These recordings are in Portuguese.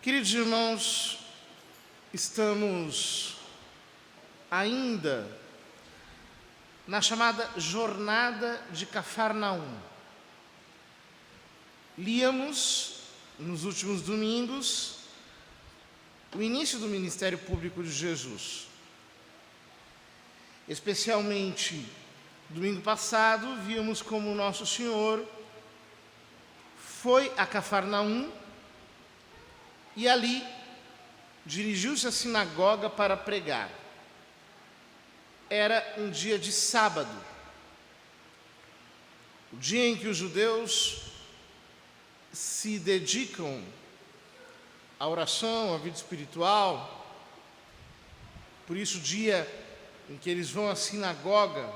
Queridos irmãos, estamos ainda na chamada Jornada de Cafarnaum. Líamos nos últimos domingos o início do ministério público de Jesus. Especialmente domingo passado, vimos como Nosso Senhor foi a Cafarnaum e ali dirigiu-se à sinagoga para pregar. Era um dia de sábado, o dia em que os judeus se dedicam à oração, à vida espiritual. Por isso, o dia em que eles vão à sinagoga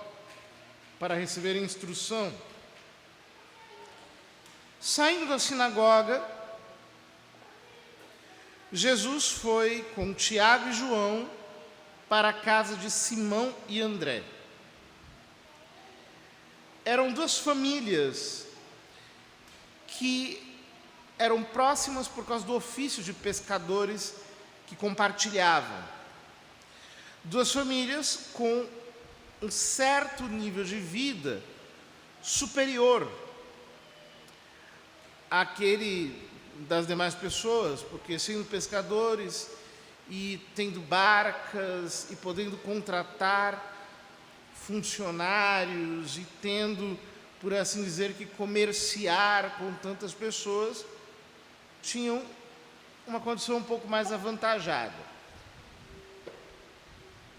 para receber instrução. Saindo da sinagoga, Jesus foi com Tiago e João para a casa de Simão e André. Eram duas famílias que eram próximas por causa do ofício de pescadores que compartilhavam. Duas famílias com um certo nível de vida superior àquele das demais pessoas, porque sendo pescadores e tendo barcas e podendo contratar funcionários e tendo, por assim dizer, que comerciar com tantas pessoas, tinham uma condição um pouco mais avantajada.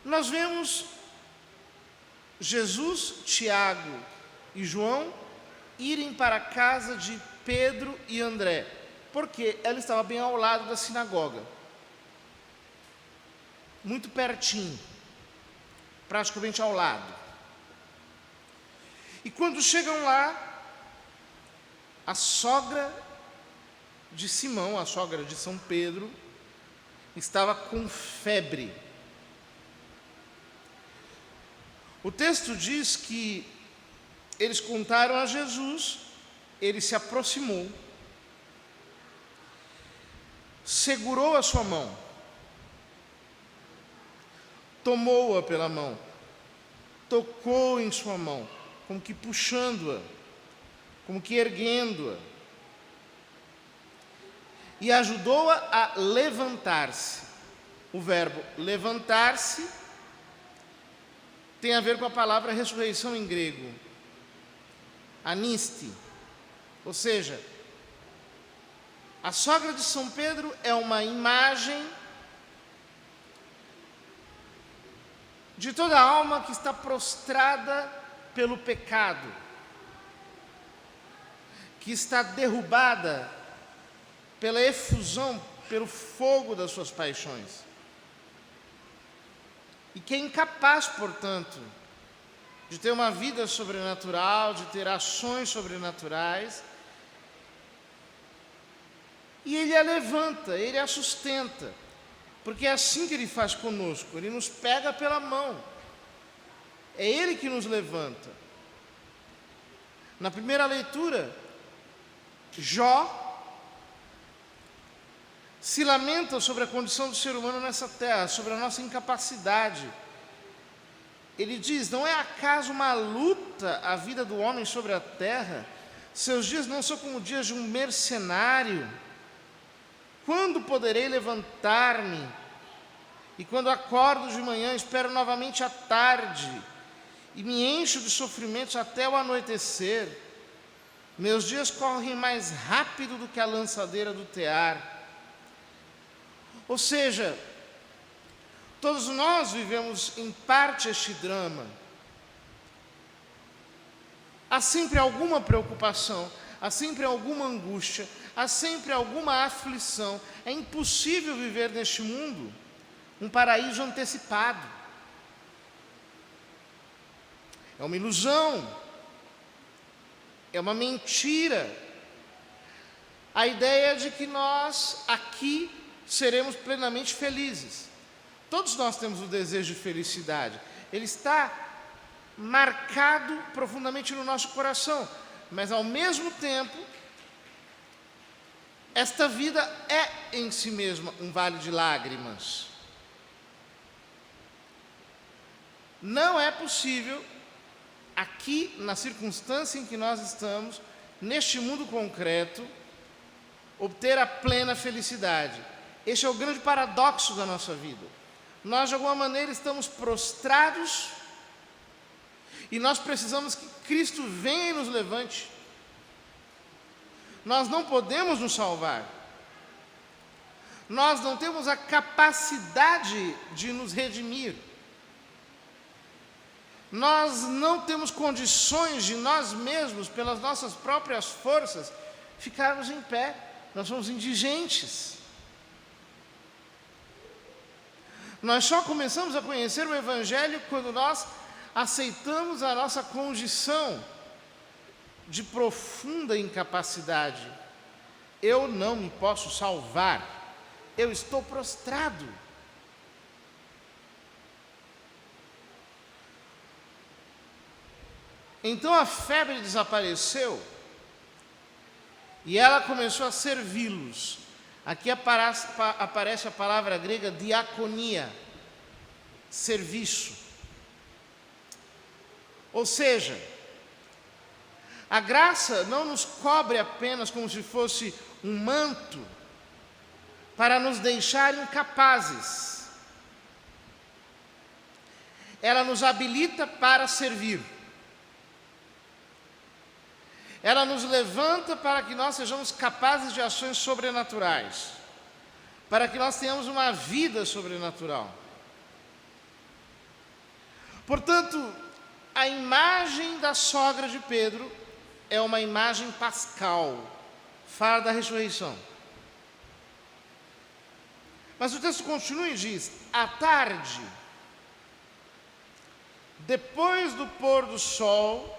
Nós vemos Jesus, Tiago e João irem para a casa de Pedro e André, porque ela estava bem ao lado da sinagoga, muito pertinho, praticamente ao lado. E quando chegam lá, a sogra de Simão, a sogra de São Pedro, estava com febre. O texto diz que eles contaram a Jesus, ele se aproximou, segurou a sua mão, tomou-a pela mão, tocou em sua mão, como que puxando-a, como que erguendo-a, e ajudou-a a levantar-se. O verbo levantar-se tem a ver com a palavra ressurreição em grego, aniste, ou seja, a sogra de São Pedro é uma imagem de toda alma que está prostrada pelo pecado, que está derrubada pela efusão, pelo fogo das suas paixões, e que é incapaz, portanto, de ter uma vida sobrenatural, de ter ações sobrenaturais. E ele a levanta, ele a sustenta, porque é assim que ele faz conosco, ele nos pega pela mão, é ele que nos levanta. Na primeira leitura, Jó se lamenta sobre a condição do ser humano nessa terra, sobre a nossa incapacidade. Ele diz: não é acaso uma luta a vida do homem sobre a terra? Seus dias não são como dias de um mercenário. Quando poderei levantar-me? E quando acordo de manhã, espero novamente à tarde, e me encho de sofrimentos até o anoitecer. Meus dias correm mais rápido do que a lançadeira do tear. Ou seja, todos nós vivemos em parte este drama. Há sempre alguma preocupação, há sempre alguma angústia, há sempre alguma aflição. É impossível viver neste mundo um paraíso antecipado. É uma ilusão, é uma mentira. A ideia de que nós aqui seremos plenamente felizes. Todos nós temos o desejo de felicidade. Ele está marcado profundamente no nosso coração, mas ao mesmo tempo esta vida é em si mesma um vale de lágrimas. Não é possível, aqui na circunstância em que nós estamos, neste mundo concreto, obter a plena felicidade. Este é o grande paradoxo da nossa vida. Nós, de alguma maneira, estamos prostrados e nós precisamos que Cristo venha e nos levante. Nós não podemos nos salvar. Nós não temos a capacidade de nos redimir. Nós não temos condições de nós mesmos, pelas nossas próprias forças, ficarmos em pé. Nós somos indigentes. Nós só começamos a conhecer o Evangelho quando nós aceitamos a nossa condição de profunda incapacidade. Eu não me posso salvar. Eu estou prostrado. Então a febre desapareceu e ela começou a servi-los. Aqui aparece a palavra grega diaconia, serviço. Ou seja, a graça não nos cobre apenas como se fosse um manto para nos deixar incapazes. Ela nos habilita para servir. Ela nos levanta para que nós sejamos capazes de ações sobrenaturais, para que nós tenhamos uma vida sobrenatural. Portanto, a imagem da sogra de Pedro é uma imagem pascal, fala da ressurreição. Mas o texto continua e diz: à tarde, depois do pôr do sol,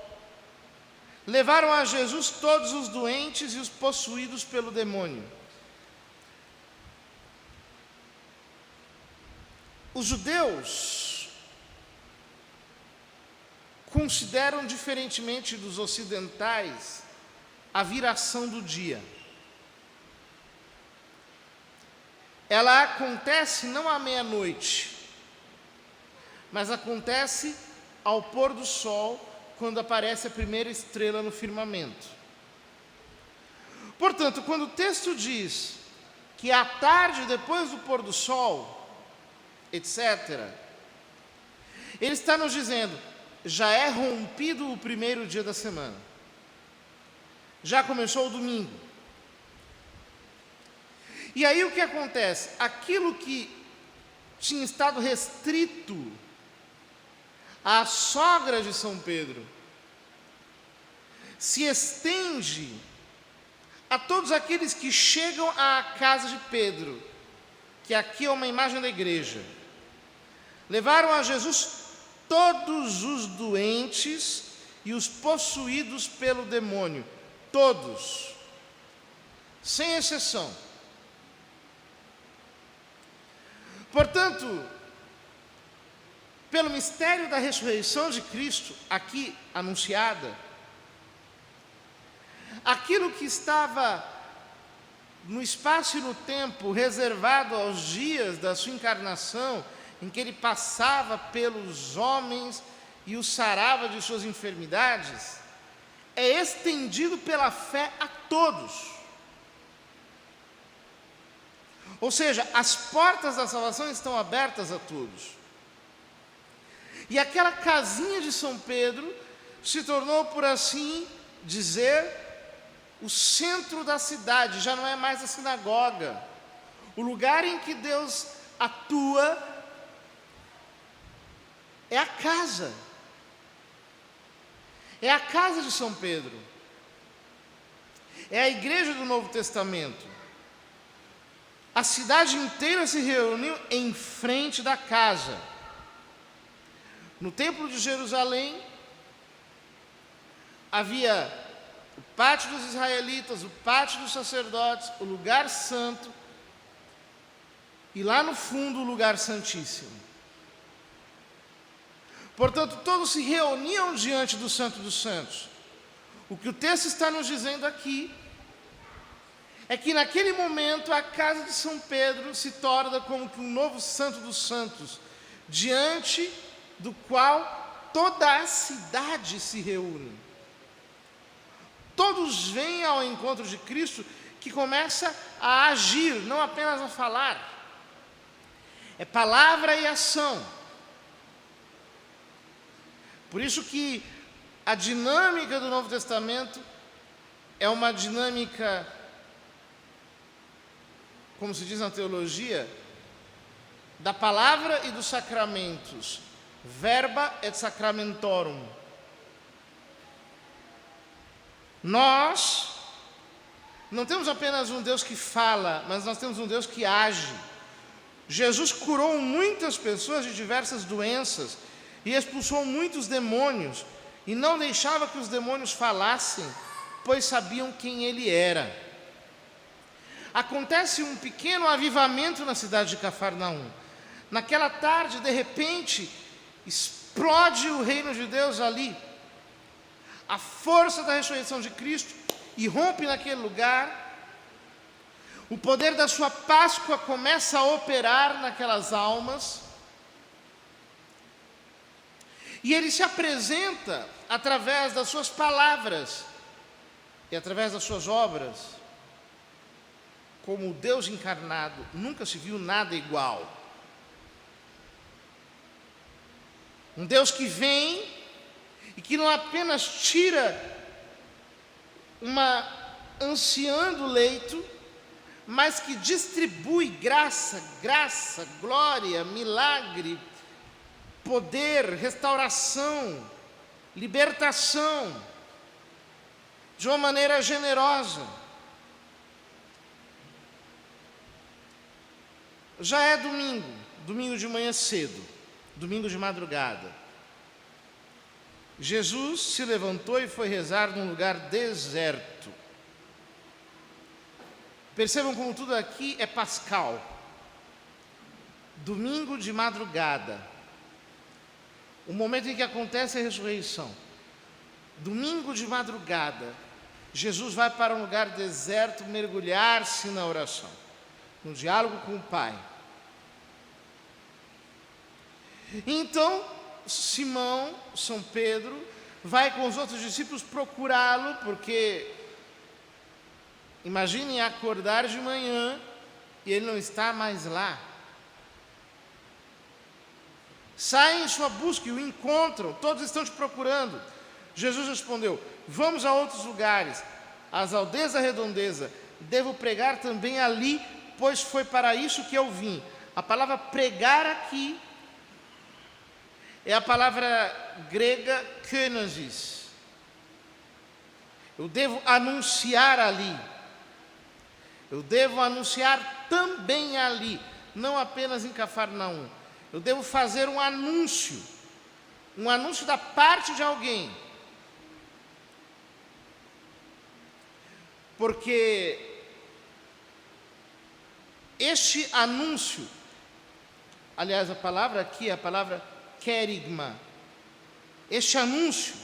levaram a Jesus todos os doentes e os possuídos pelo demônio. Os judeus consideram diferentemente dos ocidentais a viração do dia. Ela acontece não à meia-noite, mas acontece ao pôr do sol, quando aparece a primeira estrela no firmamento. Portanto, quando o texto diz que à tarde, depois do pôr do sol, etc., ele está nos dizendo, já é rompido o primeiro dia da semana. Já começou o domingo. E aí o que acontece? Aquilo que tinha estado restrito à sogra de São Pedro se estende a todos aqueles que chegam à casa de Pedro, que aqui é uma imagem da igreja. Levaram a Jesus todos os doentes e os possuídos pelo demônio, todos, sem exceção. Portanto, pelo mistério da ressurreição de Cristo, aqui anunciada, aquilo que estava no espaço e no tempo reservado aos dias da sua encarnação, em que ele passava pelos homens e os sarava de suas enfermidades, é estendido pela fé a todos. Ou seja, as portas da salvação estão abertas a todos. E aquela casinha de São Pedro se tornou, por assim dizer, o centro da cidade. Já não é mais a sinagoga. O lugar em que Deus atua é a casa. É a casa de São Pedro. É a igreja do Novo Testamento. A cidade inteira se reuniu em frente da casa. No templo de Jerusalém, havia o pátio dos israelitas, o pátio dos sacerdotes, o lugar santo, e lá no fundo o lugar santíssimo. Portanto, todos se reuniam diante do Santo dos Santos. O que o texto está nos dizendo aqui é que naquele momento a casa de São Pedro se torna como que um novo santo dos santos, diante do qual toda a cidade se reúne. Todos vêm ao encontro de Cristo, que começa a agir, não apenas a falar. É palavra e ação. Por isso que a dinâmica do Novo Testamento é uma dinâmica, como se diz na teologia, da palavra e dos sacramentos. Verba et sacramentorum. Nós não temos apenas um Deus que fala, mas nós temos um Deus que age. Jesus curou muitas pessoas de diversas doenças e expulsou muitos demônios, e não deixava que os demônios falassem, pois sabiam quem ele era. Acontece um pequeno avivamento na cidade de Cafarnaum. Naquela tarde, de repente, explode o reino de Deus ali. A força da ressurreição de Cristo irrompe naquele lugar. O poder da sua Páscoa começa a operar naquelas almas. E ele se apresenta através das suas palavras e através das suas obras como o Deus encarnado. Nunca se viu nada igual. Um Deus que vem e que não apenas tira uma anciã do leito, mas que distribui graça, glória, milagre, poder, restauração, libertação, de uma maneira generosa. Já é domingo de manhã cedo, domingo de madrugada. Jesus se levantou e foi rezar num lugar deserto. Percebam como tudo aqui é pascal. Domingo de madrugada, o momento em que acontece a ressurreição. Domingo de madrugada, Jesus vai para um lugar deserto mergulhar-se na oração, no diálogo com o Pai. Então, Simão, São Pedro, vai com os outros discípulos procurá-lo, porque imaginem acordar de manhã e ele não está mais lá. Saem em sua busca e o encontram, todos estão te procurando. Jesus respondeu: vamos a outros lugares, às aldeias da redondeza, devo pregar também ali, pois foi para isso que eu vim. A palavra pregar aqui é a palavra grega kenosis. Eu devo anunciar ali. Eu devo anunciar também ali, não apenas em Cafarnaum. Eu devo fazer um anúncio da parte de alguém. Porque este anúncio, aliás, a palavra aqui é a palavra querigma. Este anúncio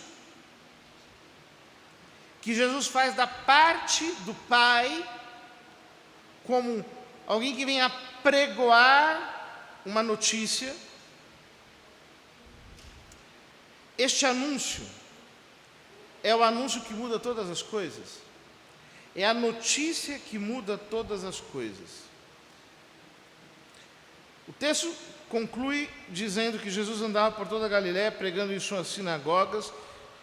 que Jesus faz da parte do Pai, como alguém que vem a pregoar uma notícia. Este anúncio é o anúncio que muda todas as coisas. É a notícia que muda todas as coisas. O texto conclui dizendo que Jesus andava por toda a Galiléia pregando em suas sinagogas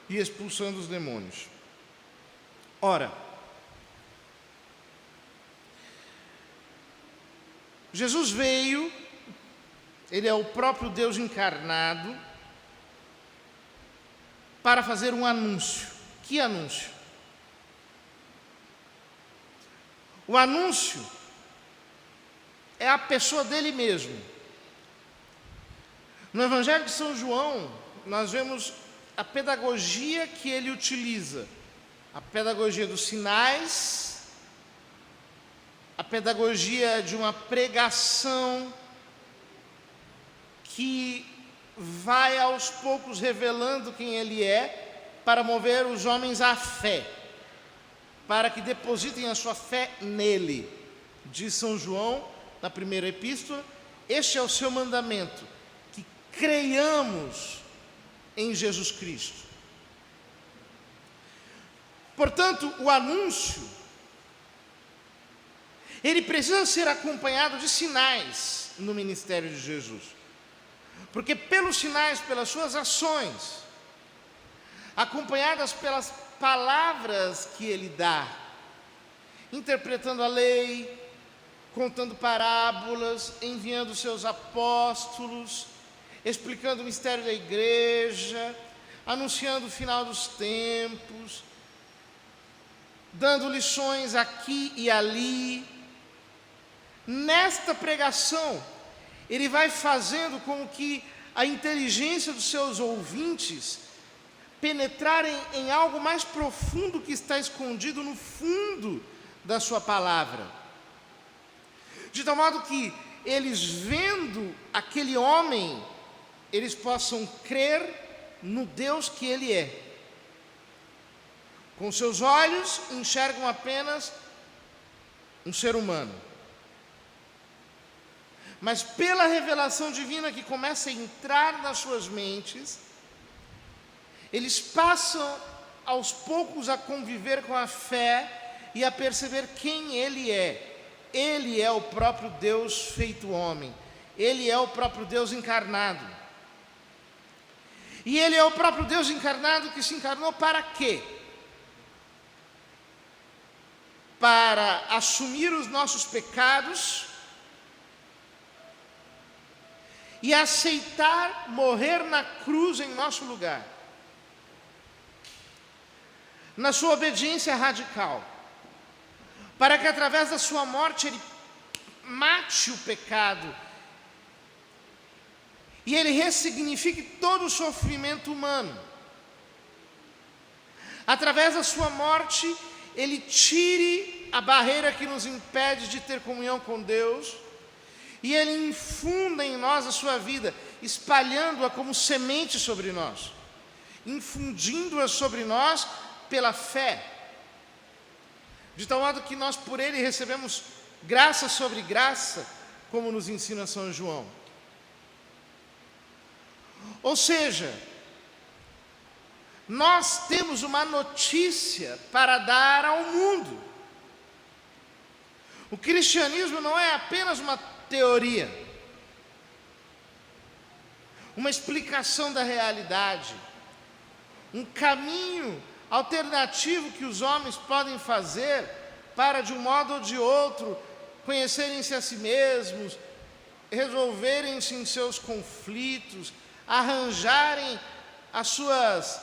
e expulsando os demônios. Ora, Jesus veio, ele é o próprio Deus encarnado, para fazer um anúncio. Que anúncio? O anúncio é a pessoa dele mesmo. No Evangelho de São João, nós vemos a pedagogia que ele utiliza. A pedagogia dos sinais, a pedagogia de uma pregação que vai aos poucos revelando quem ele é, para mover os homens à fé, para que depositem a sua fé nele. Diz São João, na primeira epístola, este é o seu mandamento, que creiamos em Jesus Cristo. Portanto, o anúncio, ele precisa ser acompanhado de sinais no ministério de Jesus. Porque pelos sinais, pelas suas ações, acompanhadas pelas palavras que ele dá, interpretando a lei, contando parábolas, enviando seus apóstolos, explicando o mistério da igreja, anunciando o final dos tempos, dando lições aqui e ali. Nesta pregação, ele vai fazendo com que a inteligência dos seus ouvintes penetrarem em algo mais profundo que está escondido no fundo da sua palavra. De tal modo que eles, vendo aquele homem, eles possam crer no Deus que ele é. Com seus olhos enxergam apenas um ser humano. Mas pela revelação divina que começa a entrar nas suas mentes, eles passam aos poucos a conviver com a fé e a perceber quem ele é. Ele é o próprio Deus feito homem. Ele é o próprio Deus encarnado. E ele é o próprio Deus encarnado que se encarnou para quê? Para assumir os nossos pecados e aceitar morrer na cruz em nosso lugar. Na sua obediência radical, para que através da sua morte ele mate o pecado e ele ressignifique todo o sofrimento humano. Através da sua morte, ele tire a barreira que nos impede de ter comunhão com Deus e ele infunda em nós a sua vida, espalhando-a como semente sobre nós, infundindo-a sobre nós pela fé, de tal modo que nós por ele recebemos graça sobre graça, como nos ensina São João. Ou seja, nós temos uma notícia para dar ao mundo. O cristianismo não é apenas uma teoria, uma explicação da realidade, um caminho alternativo que os homens podem fazer para, de um modo ou de outro, conhecerem-se a si mesmos, resolverem-se em seus conflitos, arranjarem as suas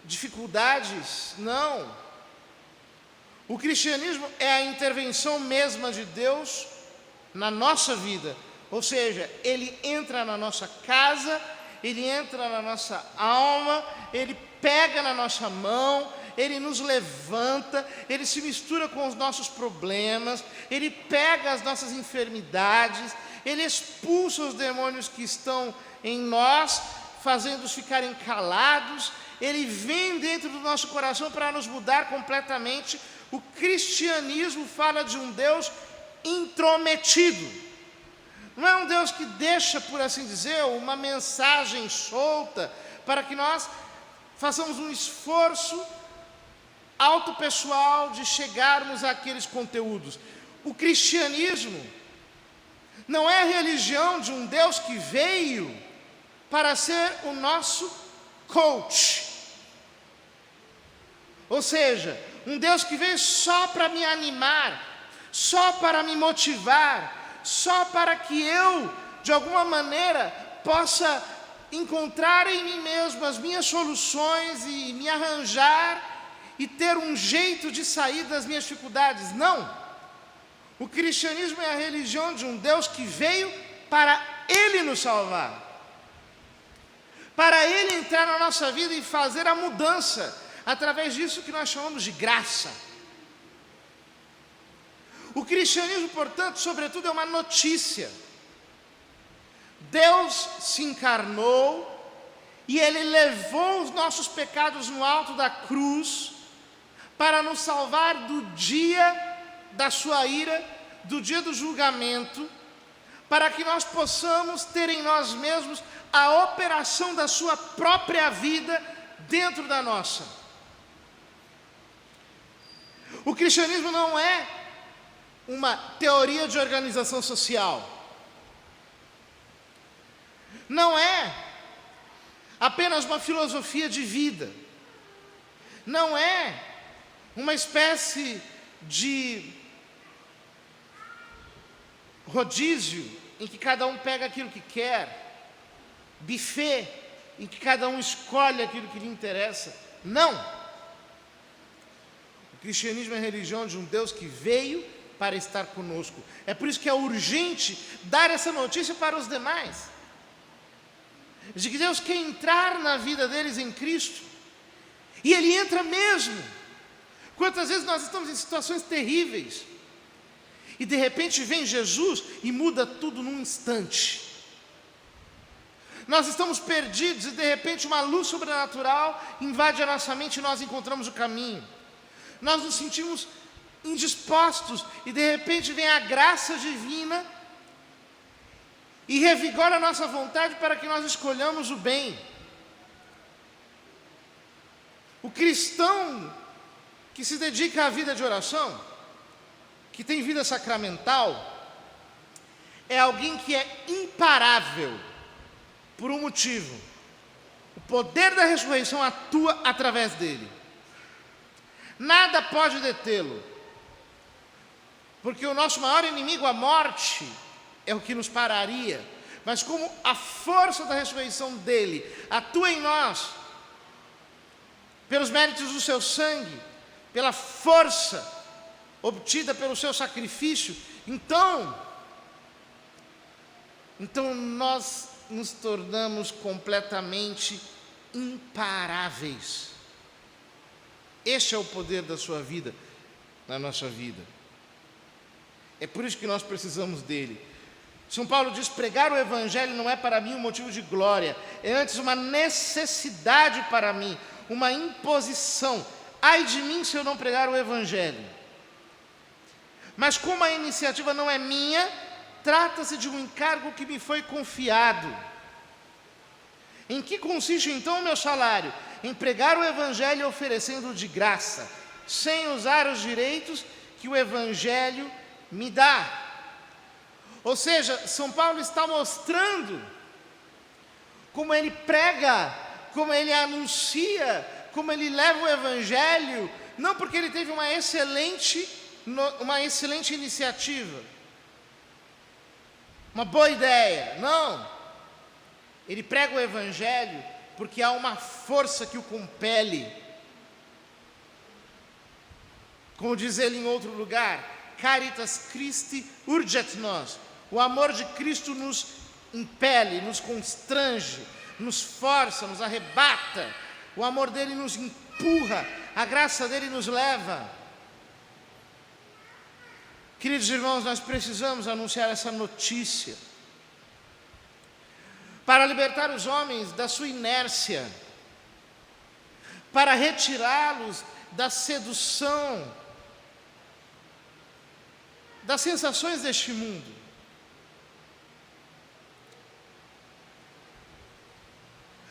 dificuldades. Não. O cristianismo é a intervenção mesma de Deus na nossa vida. Ou seja, ele entra na nossa casa, ele entra na nossa alma, ele pega na nossa mão, ele nos levanta, ele se mistura com os nossos problemas, ele pega as nossas enfermidades, ele expulsa os demônios que estão em nós, fazendo-os ficarem calados, ele vem dentro do nosso coração para nos mudar completamente. O cristianismo fala de um Deus intrometido. Não é um Deus que deixa, por assim dizer, uma mensagem solta para que nós façamos um esforço autopessoal de chegarmos àqueles conteúdos. O cristianismo não é a religião de um Deus que veio para ser o nosso coach. Ou seja, um Deus que veio só para me animar, só para me motivar, só para que eu, de alguma maneira, possa encontrar em mim mesmo as minhas soluções e me arranjar e ter um jeito de sair das minhas dificuldades. Não. O cristianismo é a religião de um Deus que veio para Ele nos salvar, para Ele entrar na nossa vida e fazer a mudança, através disso que nós chamamos de graça. O cristianismo, portanto, sobretudo, é uma notícia. Deus se encarnou e Ele levou os nossos pecados no alto da cruz para nos salvar do dia da sua ira, do dia do julgamento, para que nós possamos ter em nós mesmos a operação da sua própria vida dentro da nossa. O cristianismo não é uma teoria de organização social. Não é apenas uma filosofia de vida. Não é uma espécie de rodízio em que cada um pega aquilo que quer, buffet em que cada um escolhe aquilo que lhe interessa. Não! O cristianismo é a religião de um Deus que veio para estar conosco. É por isso que é urgente dar essa notícia para os demais, de que Deus quer entrar na vida deles em Cristo, e Ele entra mesmo. Quantas vezes nós estamos em situações terríveis, e de repente vem Jesus e muda tudo num instante. Nós estamos perdidos e de repente uma luz sobrenatural invade a nossa mente e nós encontramos o caminho. Nós nos sentimos indispostos e de repente vem a graça divina e revigora a nossa vontade para que nós escolhamos o bem. O cristão que se dedica à vida de oração, que tem vida sacramental, é alguém que é imparável por um motivo: o poder da ressurreição atua através dele. Nada pode detê-lo, porque o nosso maior inimigo, a morte, é o que nos pararia. Mas como a força da ressurreição dele atua em nós, pelos méritos do seu sangue, pela força obtida pelo seu sacrifício, então nós nos tornamos completamente imparáveis. Este é o poder da sua vida na nossa vida. É por isso que nós precisamos dele. São Paulo diz: pregar o evangelho não é para mim um motivo de glória, é antes uma necessidade para mim, uma imposição. Ai de mim se eu não pregar o evangelho. Mas como a iniciativa não é minha, trata-se de um encargo que me foi confiado. Em que consiste então o meu salário? Em pregar o evangelho oferecendo de graça, sem usar os direitos que o evangelho me dá. Ou seja, São Paulo está mostrando como ele prega, como ele anuncia, como ele leva o evangelho, não porque ele teve uma excelente iniciativa, uma boa ideia, não. Ele prega o evangelho porque há uma força que o compele. Como diz ele em outro lugar: Caritas Christi urget nos. O amor de Cristo nos impele, nos constrange, nos força, nos arrebata. O amor dele nos empurra, a graça dele nos leva. Queridos irmãos, nós precisamos anunciar essa notícia para libertar os homens da sua inércia, para retirá-los da sedução, das sensações deste mundo.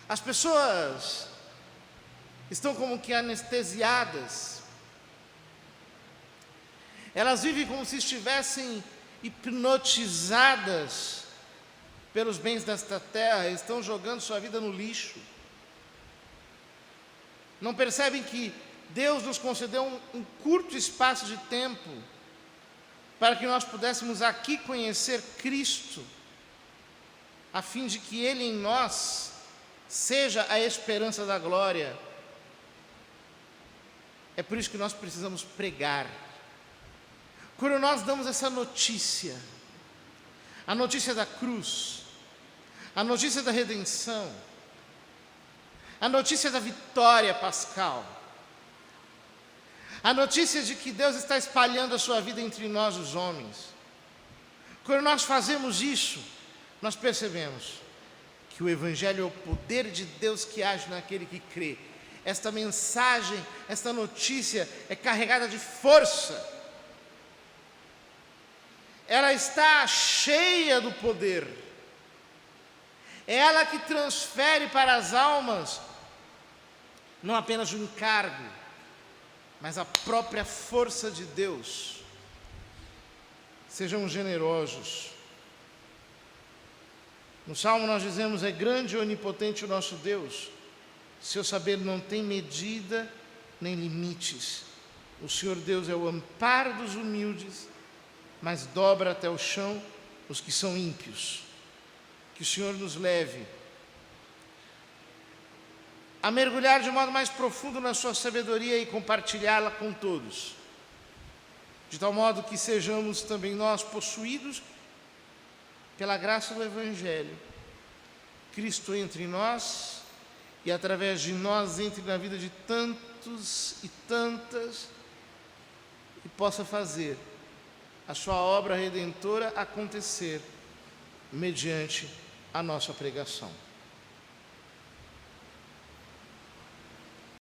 As pessoas estão como que anestesiadas. Elas vivem como se estivessem hipnotizadas pelos bens desta terra, estão jogando sua vida no lixo. Não percebem que Deus nos concedeu um curto espaço de tempo para que nós pudéssemos aqui conhecer Cristo, a fim de que Ele em nós seja a esperança da glória. É por isso que nós precisamos pregar. Quando nós damos essa notícia, a notícia da cruz, a notícia da redenção, a notícia da vitória pascal, a notícia de que Deus está espalhando a sua vida entre nós, os homens, quando nós fazemos isso, nós percebemos que o evangelho é o poder de Deus que age naquele que crê. esta mensagem, esta notícia é carregada de força. Ela está cheia do poder. É ela que transfere para as almas não apenas o encargo, mas a própria força de Deus. Sejam generosos. No Salmo nós dizemos: é grande e onipotente o nosso Deus. Seu saber não tem medida nem limites. O Senhor Deus é o amparo dos humildes, mas dobra até o chão os que são ímpios. Que o Senhor nos leve a mergulhar de modo mais profundo na sua sabedoria e compartilhá-la com todos, de tal modo que sejamos também nós possuídos pela graça do Evangelho. Cristo entre nós e através de nós entre na vida de tantos e tantas e possa fazer a sua obra redentora acontecer mediante a nossa pregação.